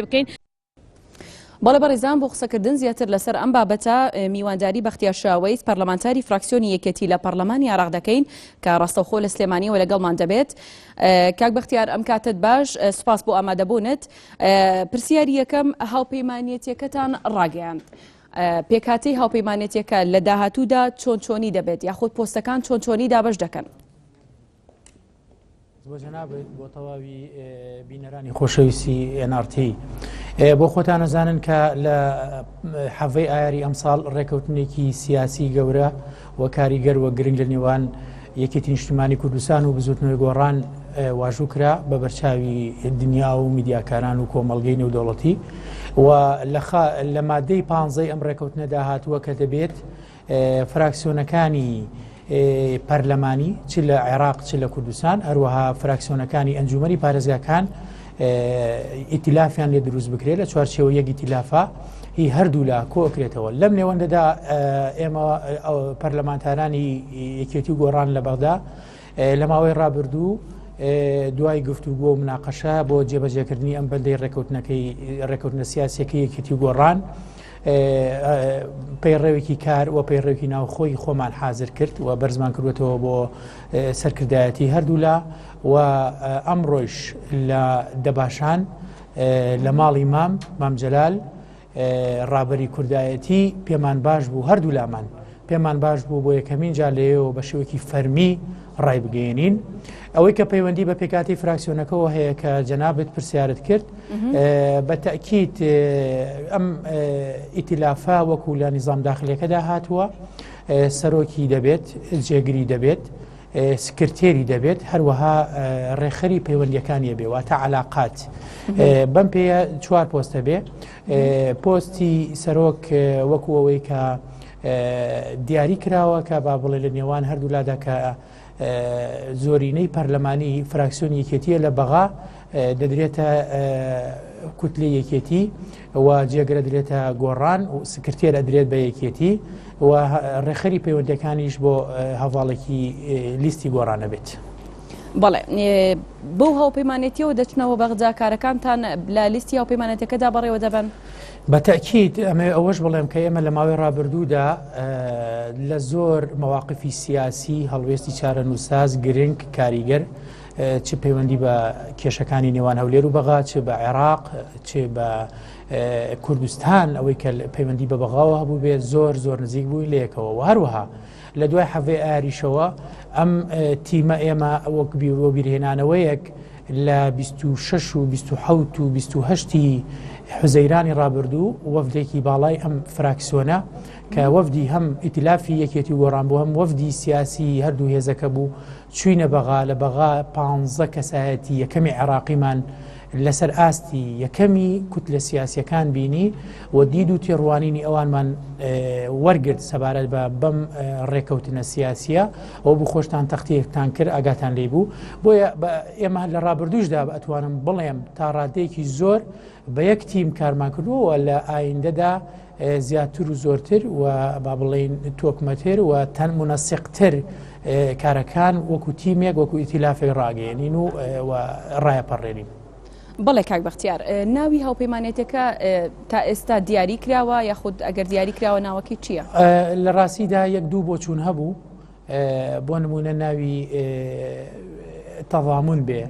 بکەین. بەڵێ بەڕێزان بۆ قسەکردن زیاتر لەسەر ئەم بابەتە میوانداری بەختیار شاوەیز پەرلەمانتاری فراکسیۆنی یەکێتی لە پەرلەمانی عێراق دەکەین کە ڕاستەوخۆ لە سلێمانیەوە لەگەڵمان دەبێت. کاک بەختیار ئەم کاتت باش، سوپاس بۆ ئامادەبوونت. پرسیاری یەکەم هاوپەیمانیەتیەکەتان ڕاگەیاند. پێکهاتەی هاوپەیمانێتیەکە لە داهاتوودا چۆنی دەبێت یاخود پۆستەکان چۆنی دابەش دەکەن؟ بۆ جەنابێت بۆ تەواوی بینەرانی خۆشەویستی NRT بۆ خۆتان نەزانن کە لە حەڤەی ئایاری ئەمساڵ ڕێکەوتنێکی سیاسی گەورە و کاریگەر وە گرنگ لە نێوان یەکێتی نیشتیمانی کوردستان و بزوتنەوەی گۆڕان واژوو کرا بە بەرچاوی دنیا و میدیاکاران و کۆمەڵگەی نێودەوڵەتی و لە مادەی 15 ئەم ڕێکەوتنەدا هاتووە کە دەبێت فراکسیۆنەکانی پەرلەمانی چ لە عێراق چ لە کوردستان هەروەها فراکسیۆنەکانی ئەنجومەری پارێزگاکان ئیتیلافیان لێ دروست بکرێت لە چوارچێوە یەک ئیتیلافە هی هەردوو لە کۆکرێتەوە. لەم نێوەندەدا ئێمە پەرلەمانتارانی یەکێتی و گۆڕان لە بەغدا لە ماوەی ڕابردوو دوای گفتوگۆ و مناقەشە بۆ جێبەجێکردنی ئەم بەندەی ڕێکەوتنە سیاسیەکەی یەکێتی و گۆڕان پەیڕێوێکی کار و پەیڕێوێکی ناوخۆی خۆمان حازر کرد و بەرزمان کردوێتەوە بۆ سەرکردایەتی هەردوو و ئەمڕۆیش لە دەباشان لە ماڵی مام جەلال ڕابەری کوردایەتی پێمان باش بوو، هەردوو لامان پێمان باش بوو بۆ یەکەمین جار لێەوە بە شێوەیەکی فەرمی ڕای بگەێنین. ئەوەی کە پەیوەندی بە پێکاتی فراکسیۆنەکەەوە هەیە کە جەنابێت پرسیارت کرد بە تەکید ئەم ئیتیلافە وەکو لە نیزام داخلەکەدا هاتووە سەرۆکی دەبێت، جێگری دەبێت، سکرتێری دەبێت، هەروەها ڕێخەری پەیوەندیەکانی بێ واتە عەلاقات. بەم پێیە 4 پۆستە بێ. پۆستی سەرۆک وەکو ئەوەی کە دیاری کراوە کە با بڵێ لە نێوان هەردوولادا کە زۆرینەی پەرلەمانی فراکسیۆنی یەکێتیە لە بەغا دەدرێتە کوتلەی یەکێتی و جێگرە درێتە گۆڕان و سکرتێر ئەدرێت بە یەکێتی و ڕێخەری پەیوەندەکانیش بۆ هەواڵێکی لیستی گۆڕانە بێت. بەڵێ بەو هاوپەیمانێتیەوە دەچنەوە بەغدا کارەکانتان لە لیستی هاوپەیمانێتەکەدا بەڕێوە دەبن؟ بەتەکید ئەمە ئەوەش بڵێم کە ئێمە لە ماوەی ڕابردوودا لە زۆر مەواقفی سیاسی هەڵوێستی چارەنووساز گرنگ کاریگەر چ پەیوەندی بە کێشەکانی نێوان هەولێر و بەغا چ بە عێراق چ بە کوردستان ئەوەی کە پەیوەندی بە بەغاوە هەبوو بێت زۆر نزیک بووی لەیەکەوە و هەروەها لە دوای حەڤەی ئاریشەوە ئەم تیمە ئێمە وەک بیرهێنانەوەیەک لە 26 و 27 و 28 حوزەیرانی ڕابردوو وەفدێکی باڵای ئەم فراکسیۆنە کە وەفدی هەم ئیتیلافی یەکێتی گۆڕان بوو هەم وەفدی سیاسی هەردوو هێزەکە بوو چوینە بەغا لە بەغا 15 کەسایەتی یەکەمی عێراقیمان لەسەر ئاستی یەکەمی کوتلە سیاسیەکان بینی و دید و تێڕوانینی ئەوانمان وەرگرت سەبارەت بە بەم ڕێکەوتنە سیاسیە ئەو بوو خۆشتان تەختەیەکتان کرد ئاگاتان لێ بوو. بۆیە ئێمە لە ڕابردووشدا ئەتوانم بڵێم تا ڕادەیەکی زۆر بە یەک تیم کارمان کردووە لە ئایندەدا زیاتر و زۆرتر و با بڵێن تۆکمەتر و تەن مونەسیقتر کارەکان وەکو تیمێک وەکو ئیتیلافی ڕاگەێنین و ڕایەپەڕێنین. بەڵێ کاک بەختیار، ناوی هاوپەیمانێتەکە تا ئێستا دیاری کراوە یاخود ئەگەر دیاری کراوە ناوەکەی چییە؟ لە ڕاستیدا یەک دوو بۆ چوون هەبوو، بۆ نمونە ناوی تەضامون بێ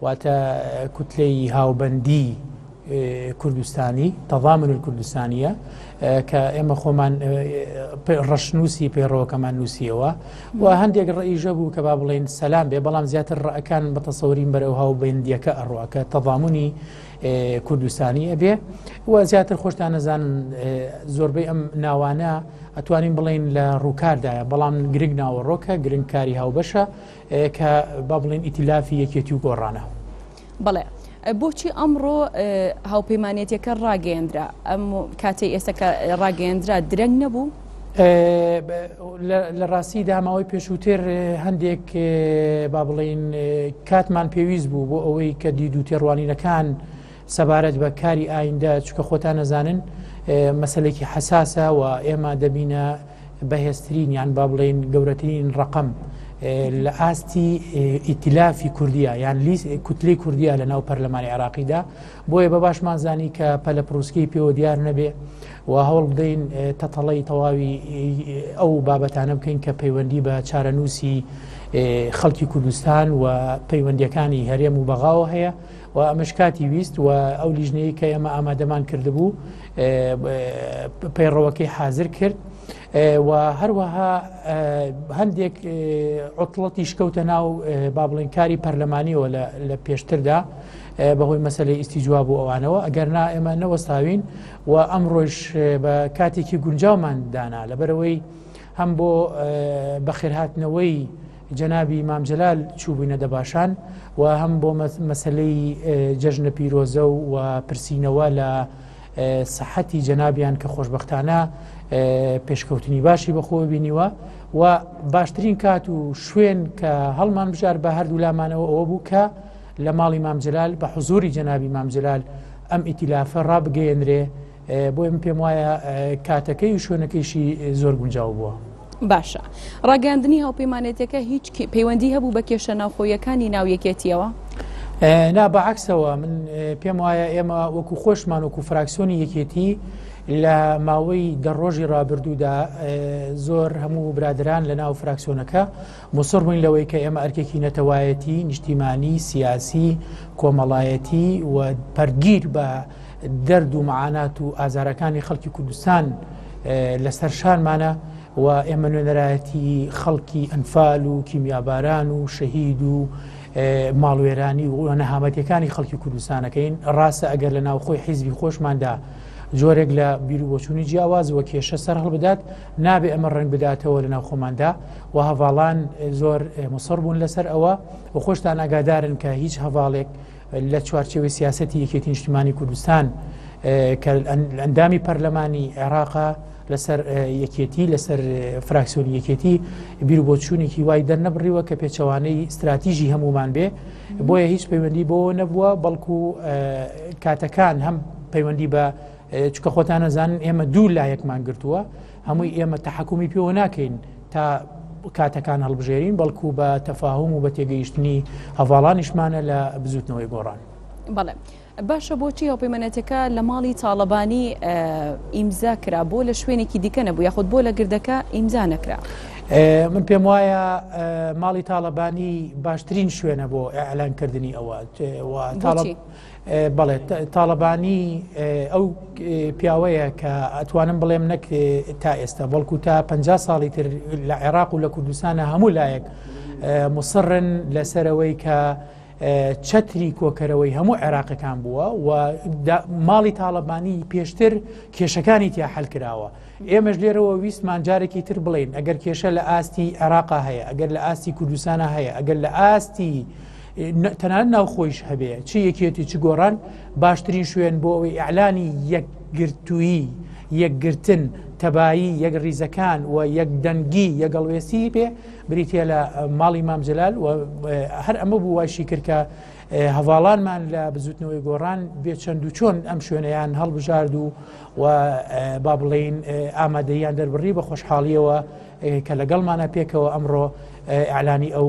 واتە کوتلەی هاوبەندی کوردستانی تەضامن کوردستانیە کە ئێمە خۆمان ڕەشنووسی پەیڕەوەکەمان نووسیەوە و هەندێک ڕئیژە بوو کە با بڵێن سەلام بێ، بەڵام زیاتر ڕەکان بە تەسەورین بەرەو هاوبەندیەکە ئەڕوا کە تەضامنی کوردستانی ئەبێ و زیاتر خۆشتان نەزانن زۆربەی ئەم ناوانە ئەتوانین بڵێن لە ڕووکاردایە، بەڵام گرنگ ناوەڕۆکە گرنگ کاری هاوبەشە کە با بڵێن ئیتیلافی یەکێتی و گۆڕانە. بەڵێ بۆچی ئەمڕۆ هاوپەیمانێتیەکە ڕاگەیەندرا؟ ئەم کاتەی ئێستاکە ڕاگەیەندرا درەنگ نەبوو؟ لە ڕاستیدا ماوەی پێشووتر هەندێک با بڵێن کاتمان پێویست بوو بۆ ئەوەی کە دید و تێڕوانینەکان سەبارەت بە کاری ئایندە چکە خۆتان نەزانن مەسەلێکی حەساسە و ئێمە دەبینە بەهێزترین یان با بڵێن گەورەترین ڕقم لە ئاستی ئیتیلافی کوردیە یان کوتلەی کوردیە لە ناو پەرلەمانی عێراقیدا بۆیە بە باشمان زانی کە پەلە پرۆسکەی پێوە دیار نەبێ و هەوڵ بدەین تەتەڵەی تەواوی ئەو بابەتانە بکەین کە پەیوەندی بە چارەنووسی خەڵکی کوردستان و پەیوەندیەکانی هەرێم و بەغاوە هەیە و ئەمەش کاتی ویست و ئەو لیژنەیە کە ئێمە ئامادەمان کردبوو پەیڕەوەکەی حازر کرد و هەروەها هەندێک عوتڵەتی شکەوتە ناو با بڵێن کاری پەرلەمانیەوە لە پێشتردا بەهۆی مەسەلەی ئیستیجواب بوو ئەوانەوە ئەگەرنا ئێمە نەوەستاوین و ئەمڕۆژ بە کاتێکی گونجاومان دانا لەبەرەوەی هەم بۆ بەخێرهاتنەوەی جەنابی مام جەلال چووبووینە دەباشان و هەم بۆ مەسەلەی جەژنە پیرۆزە و پرسیینەوە لە سەحەتی جەنابیان کە خۆشبەختانە پێشکەوتنی باشی بەخۆ بینیوە و باشترین کات و شوێن کە هەڵمان بژار بە هەردوو لامانەوە ئەوە بوو کە لە ماڵی مام جەلال بە حوزوری جەنابی مام جەلال ئەم ئیتیلافە ڕابگەیەنرێ بۆ من پێم وایە کاتەکەی و شوێنەکەیشی زۆر گونجاو بووە. باشە ڕاگەاندنی هاوپەیمانێتەکە هیچ پەیوەندی هەبوو بە کێشە ناوخۆیەکانی ناویەکێتیەوە؟ نا بەعکسەوە من پێم وایە ئێمە وەکو خۆشمان وەکو فراکسیۆنی یەکێتی لە ماوەی دەڕۆژی ڕابردوودا زۆر هەموو برادران لە ناو فراکسیۆنەکە مصر بووین لەوەی کە ئێمە ئەرکێکی نەتەوایەتی نیشتیمانی سیاسی کۆمەڵایەتی و پەرگیر بە دەرد و معانات و ئازارەکانی خەڵکی کوردستان لەسەر شانمانە و ئێمە نوێنەرایەتی خەڵکی ئەنفال و کیمیاباران و شەهید و ماڵوێرانی و نەهامەتیەکانی خەڵکی کوردستانەکەین ڕاستە ئەگەر لە ناوخۆی حیزبی خۆشماندا جۆرێک لە بیر و بۆچوونی جیاواز وە کێشە سەر هەڵبدات نابێ ئەمە ڕنگ بداتەوە لە ناو خۆماندا و هەواڵان زۆر مصر بوون لەسەر ئەوە و خۆشتان ئاگادارن کە هیچ هەواڵێک لە چوارچێوەی سیاسەتی یەکێتی نیشتیمانی کوردستان کە ئەندامی پەرلەمانی عێراقا لەسەر یەکێتی لەسەر فراکسیۆنی یەکێتی بیر و بۆچوونێکی وای دەرنەبڕیوە کە پێچەوانەی استراتیژی هەمومان بێ بۆیە هیچ پەیوەندی بۆ نەبووە بەڵکو کاتەکان هەم پەیوەندی بە چکە خۆتان نەزانن ئێمە دوو لایەکمان گرتووە هەمووی ئێمە تەحەکومی پێوە ناکەین تا کاتەکان هەڵبژێرین بەڵکو بە تەفاهم و بە تێگەیشتنی هەواڵانیشمانە لە بزوتنەوەی گۆڕان. بەڵێ باشە بۆچی هاوپەیمانێتەکە لە ماڵی تاڵەبانی ئیمزا کرا بۆ لە شوێنێکی دیکە نەبوو یاخود بۆ لە گردەکە ئیمزا نەکرا؟ من پێم وایە ماڵی تاڵەبانی باشترین شوێنە بۆ ئەعلانکردنی ئەوە بەڵێ تاڵەبانی ئەو پیاوەیە کە ئەتوانم بڵێم نەک تا ئێستا بەڵکو تا 50 ساڵی تر لە عێراق و لە کوردستانە هەموو لایەک مصرن لەسەرەوەی کە چەتری کۆکەرەوەی هەموو عێراقەکان بووە و ماڵی تاڵەبانی پێشتر کێشەکانی تیا حەل کراوە. ئێمەش لێرەوە ویستمان جارێکی تر بڵین ئەگەر کێشە لە ئاستی عێراقا هەیە ئەگەر لە ئاستی کوردستانە هەیە ئەگەر لە ئاستی تەنانەت ناوخۆیش هەبێ چ یەکێتی چ گۆڕان باشترین شوێن بۆ ئەوەی ئەعلانی یەکگرتووی یەکگرتن تەبایی یەک ریزەکان و یەک دەنگی یەگەڵوێستی پێ بریتە لە ماڵی مام جەلال و هەر ئەمە بوو واشی کرد کە هەواڵانمان لە بزوتنەوەی گۆڕان بێ چەند و چۆن ئەم شوێنەیان هەڵبژارد و با بڵێین ئامادەیان دەربڕی بە خۆشحاڵیەوە کە لەگەڵمانە پێکەوە ئەمڕۆ ئەعلانی ئەو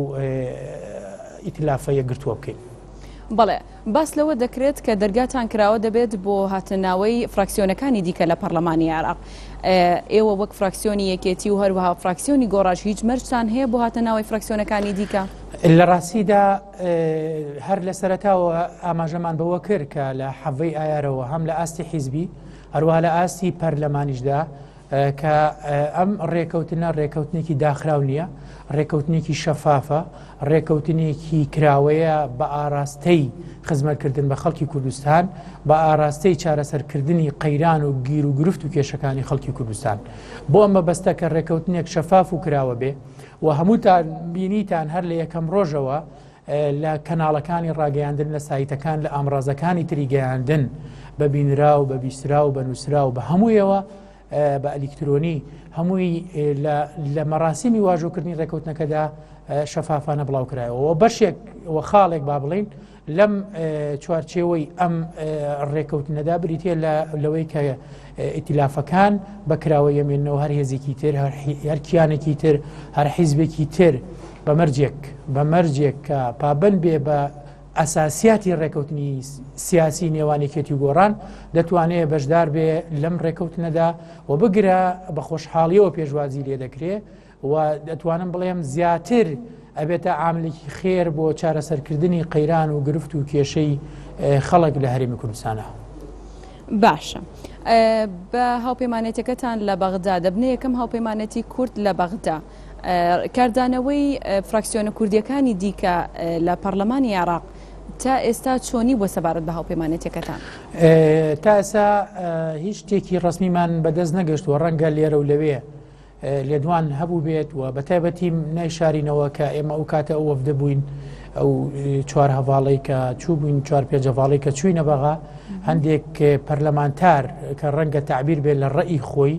ئیتلافە یەکگرتووە بکەین. بەڵێ باس لەوە دەکرێت کە دەرگاتان کراوە دەبێت بۆ هاتنناوەی فراکسیۆنەکانی دیکە لە پەرلەمانی عێراق ئێوە وەک فراکسیۆنی یەکێتی و هەروەها فراکسیۆنی گۆڕاژ هیچ مەرجتان هەیە بۆ هاتنناوەی فراکسیۆنەکانی دیکە؟ لە ڕاستیدا هەر لە سەرەتاوە ئاماژەمان بەوە کرد کە لە حەڤەی ئایارەوە هەم لە ئاستی حیزبی هەروەها لە ئاستی پەرلەمانیشدا کە ئەم ڕێکەوتنە ڕێکەوتنێکی داخراو نییە ڕێکەوتنێکی شەفافە ڕێکەوتنێکی کراوەیە بە ئاراستەی خزمەتکردن بە خەڵکی کوردستان بە ئاراستەی چارەسەرکردنی قەیران و گیر و گرفت و کێشەکانی خەڵکی کوردستان بۆ ئەمە بەستە کە ڕێکەوتنێک شەفاف و کراوە بێ و هەمووتان بینیتان هەر لە یەکەم ڕۆژەوە لە کەناڵەکانی ڕاگەیاندن لە سایتەکان لە ئامڕازەکانی تریگەیاندن بە بینرا و بە بیسترا و بە نووسرا و بە هەموویەوە بە ئەلیکترۆنی هەمووی لە مەراسیمی واژۆکردنی ڕێکەوتنەکەدا شەفافانە بڵاو کرایەوە بەشێک وە خاڵێک با بڵین لەم چوارچێوەی ئەم ڕێکەوتنەدا بریتە لەوەی کە ئیتیلافەکان بەکراوە یەمێنەوە هەر هێزێکی تر هەر کیانێکی تر هەر حیزبێکی تر بەمەرجێک کە پابند بێ بە ئەساسیاتی ڕێکەوتنی سیاسی نێوانێکێتی گۆڕان دەتوانێت بەشدار بێ لەم ڕێکەوتنەدا و بگرە بە خۆشحاڵیەوە پێشوازی لێ دەکرێت و دەتوانم بڵێم زیاتر ئەبێتە عاملێکی خێر بۆ چارەسەرکردنی قەیران و گرفت و کێشەی خەڵک لە هەرێمی کوردستانە. باشە بە هاوپەیمانێتەکەتان لە بەغدا دەبنێ یەکەم هاوپەیمانەتی کورد لە بەغدا کاردانەوەی فراکسیۆنە کوردیەکانی دیکە لە پەرلەمانی عێراق تا ئێستا چۆنی بۆ سەبارەت بە هاوپەیمانێتەکەتان تا ئێستا هیچ شتێکی ڕسمیمان بەدەست نەگەشتووە ڕەنگە لێرە و لەوێ لێدوان هەبوو بێت و بە تایبەتی نایشارینەوە کە ئێمە ئەو کاتە ئەو وەفدە بووین ئەو چوار هەواڵەی کە چوو بووین چوار پێنج هەواڵەی کە چووینە بەغا هەندێک پەرلەمانتار کە ڕەنگە تعبیر بێت لە ڕەئی خۆی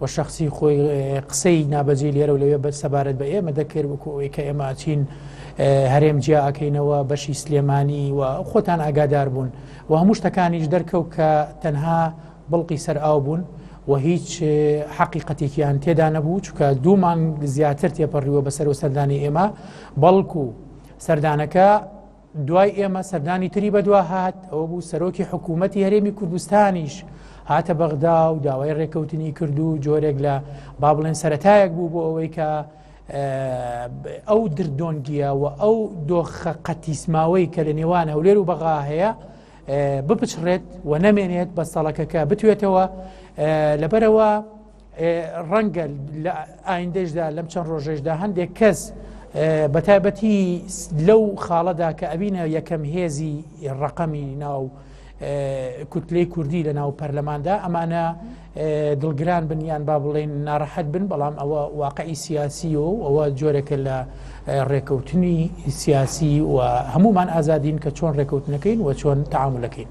و شخصی خۆی قسەی نابەجێ لێرە و لەوێ سەبارەت بە ئێمە دەکرد وەکو ئەوەی کە ئێمە چین هەرێم جیا ئەکەینەوە بەشی سلێمانی و خۆتان ئاگادار بوون و هەموو شتەکانیش دەرکەوت کە تەنها بڵقی سەر ئاو بوون و هیچ حقیقەتێکیان تێدا نەبوو چونکە دوومان زیاتر تێپەڕیوە بەسەر و سەردانی ئێمە بەڵکو سەردانەکە دوای ئێمە سەردانی تری بەدوا هات ئەوە بوو سەرۆکی حکوومەتی هەرێمی کوردستانیش هاتە بەغدا و داوای ڕێکەوتنی کرد و جۆرێک لە با بڵێن سەرەتایەک بوو بۆ ئەوەی کە ئەو دردۆنگیە و ئەو دۆخە قەتیسماوەی کە لە نێوان هەولێر و بەغا هەیە بپچڕێت و نەمێنێت بە سەڵەکەکە بتوێتەوە لەبەرەوە ڕەنگە لە ئایندەشدا لەم چەند ڕۆژێشدا هەندێک کەس بەتایبەتی لەو خاڵەدا کە ئەبینە یەکەم هێزی ڕقەمی ناو کوتلەی کوردی لە ناو پەرلەماندا ئەمانە دڵگران بنیان با بڵێن ناڕەحەت بن بەڵام ئەوە واقعی سیاسی و ئەوە جۆرێکە لە ڕێکەوتنی سیاسی و هەمومان ئازادین کە چۆن ڕێکەوتنەکەین و چۆن تەعاملەکەین.